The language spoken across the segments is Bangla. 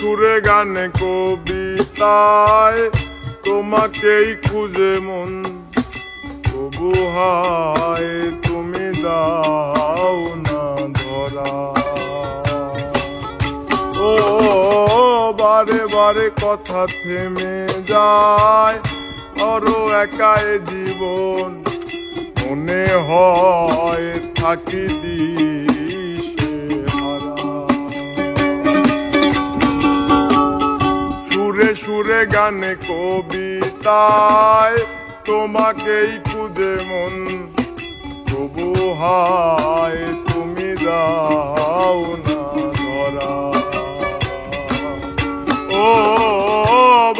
সুরে গানে কবিতায় তোমাকেই খুঁজে মন, তবু হায় তুমি দাও না ধরা। ও বারে বারে কথা থেমে যায়, আরো একাই জীবন মনে হয় থাকি দিশেহারা। সুরে সুরে গানে কবিতায় তোমাকেই খুঁজে মন, তবু হায় তুমি দাও না ধরা। ও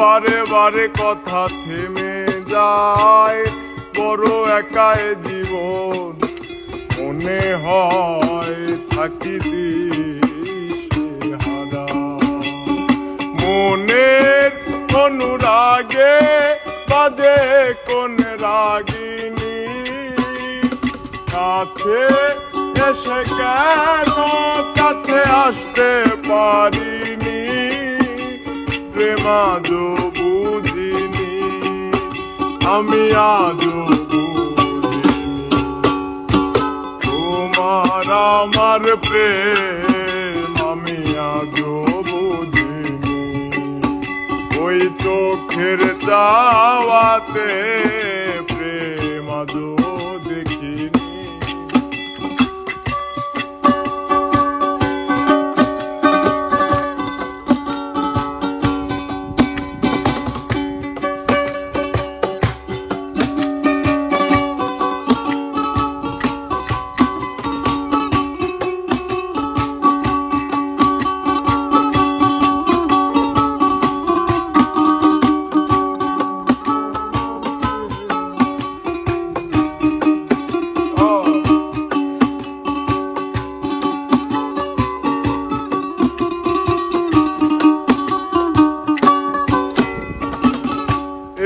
বারে বারে কথা থেমে যায়, বড় একাই জীবন মনে হয় থাকি দিশেহারা। মনের অনুরাগে বাজে কোন রাগিনী, কাছে এসে কেন কাছে আসতে পারিনি, প্রেমাজো বুঝিনি আমি আজও বুঝিনি। তোমার আমার প্রেম আমি আজও বুঝিনি, ওই চোখের চাওয়াতে প্রেম আজও দেখিনি।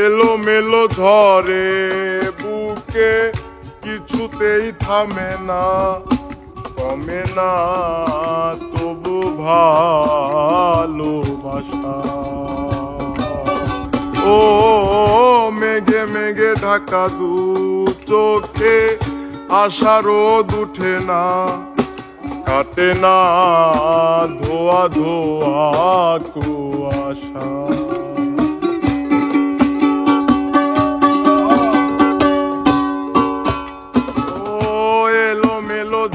এলো মেলো ঝরে বুকে কিছুতেই থামে না, কমে না তবু ভালোবাসা। ও মেঘে মেঘে ঢাকা দু চোখে আশা রোদ উঠে না, কাটে না ধোয়া ধোয়া কুয়াশা।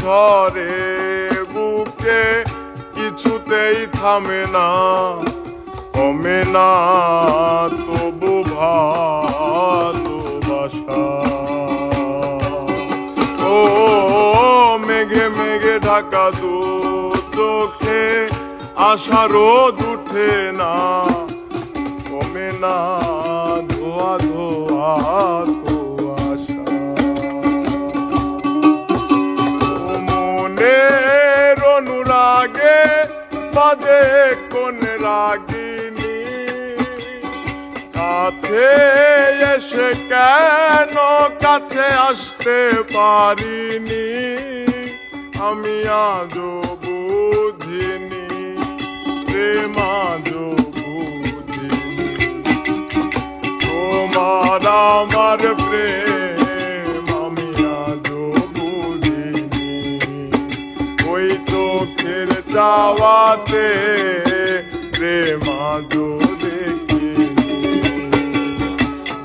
ঝরে বুকে কিছুতেই থামে না, কমে না তবু ভালোবাসা। ও মেঘে মেঘে ঢাকা দু চোখে আশা রোদ উঠে না, কমে না ধোয়া ধোয়া কুয়াশা। মনের অনুরাগে বাজে কোন রাগিনী, কাছে এসে কেন কাছে আসতে পারিনি, আমি আজও বুঝিনি প্রেম আজও বুঝিনি। তোমার আমার প্রেম আমি আজও বুঝিনি, ওই চোখের চাওয়াতে প্রেম আজও দেখিনি।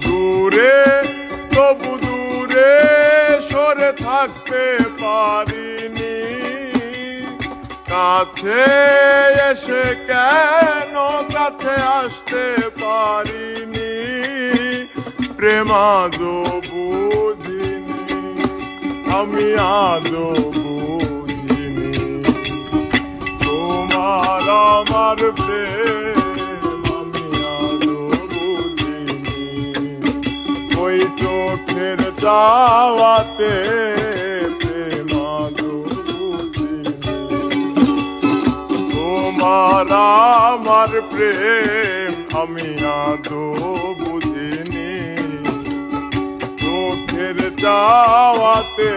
দূরে তবু দূরে সরে থাকতে পারিনি, কাছে এসে কেন কাছে আসতে পারিনি, প্রেম আজও বুঝিনি আমি আজও বুঝিনি। তোমার আমার প্রেম আমি আজও বুঝিনি, ওই চোখের চাওয়াতে প্রেম আজও বুঝিনি। তোমার আমার প্রেম আমি আজও বুঝিনি, চোখের চাওয়াতে